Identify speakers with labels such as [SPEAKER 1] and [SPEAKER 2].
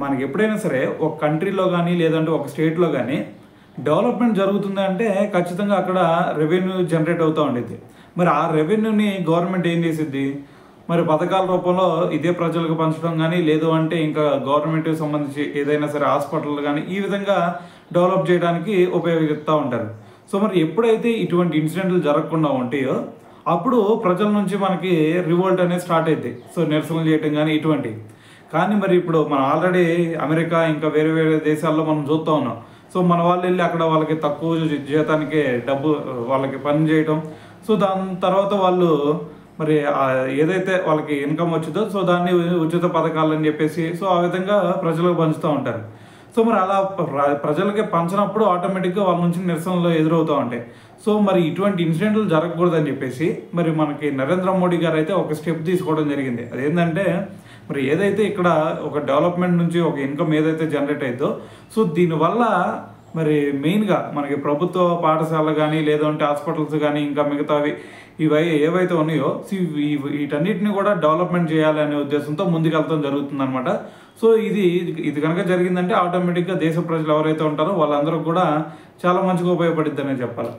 [SPEAKER 1] మనకి ఎప్పుడైనా సరే ఒక కంట్రీలో కానీ లేదంటే ఒక స్టేట్లో కానీ డెవలప్మెంట్ జరుగుతుంది అంటే ఖచ్చితంగా అక్కడ రెవెన్యూ జనరేట్ అవుతూ ఉండేది. మరి ఆ రెవెన్యూని గవర్నమెంట్ ఏం చేసిద్ది? మరి పథకాల రూపంలో ఇదే ప్రజలకు పంచడం కానీ, లేదు అంటే ఇంకా గవర్నమెంట్కి సంబంధించి ఏదైనా సరే హాస్పిటల్ కానీ ఈ విధంగా డెవలప్ చేయడానికి ఉపయోగిస్తూ ఉంటారు. సో మరి ఎప్పుడైతే ఇటువంటి ఇన్సిడెంట్లు జరగకుండా ఉంటాయో అప్పుడు ప్రజల నుంచి మనకి రివోల్ట్ అనేది స్టార్ట్ అవుతాయి. సో నిరసనలు చేయటం కానీ ఇటువంటివి. కానీ మరి ఇప్పుడు మనం ఆల్రెడీ అమెరికా ఇంకా వేరే వేరే దేశాల్లో మనం చూస్తూ ఉన్నాం. సో మన వాళ్ళు వెళ్ళి అక్కడ వాళ్ళకి తక్కువ జీతానికి వాళ్ళకి పని చేయటం. సో దాని తర్వాత వాళ్ళు మరి ఏదైతే వాళ్ళకి ఇన్కమ్ వచ్చిందో సో దాన్ని ఉచిత పథకాలు అని చెప్పేసి సో ఆ విధంగా ప్రజలకు పంచుతూ ఉంటారు. సో మరి అలా ప్రజలకి పంచినప్పుడు ఆటోమేటిక్గా వాళ్ళ నుంచి నిరసనలు ఎదురవుతూ ఉంటాయి. సో మరి ఇటువంటి ఇన్సిడెంట్లు జరగకూడదని చెప్పేసి మరి మనకి నరేంద్ర మోడీ గారు అయితే ఒక స్టెప్ తీసుకోవడం జరిగింది. అదేంటంటే మరి ఏదైతే ఇక్కడ ఒక డెవలప్మెంట్ నుంచి ఒక ఇన్కమ్ ఏదైతే జనరేట్ అవుతుందో సో దీనివల్ల మరి మెయిన్గా మనకి ప్రభుత్వ పాఠశాలలు కానీ లేదంటే హాస్పిటల్స్ కానీ ఇంకా మిగతావి ఏవైతే ఉన్నాయో వీటన్నిటిని కూడా డెవలప్మెంట్ చేయాలి అనే ఉద్దేశంతో ముందుకెళ్తాం జరుగుతుంది అనమాట. సో ఇది కనుక జరిగిందంటే ఆటోమేటిక్గా దేశ ప్రజలు ఎవరైతే ఉంటారో వాళ్ళందరూ కూడా చాలా మంచిగా ఉపయోగపడిద్దని చెప్పాలి.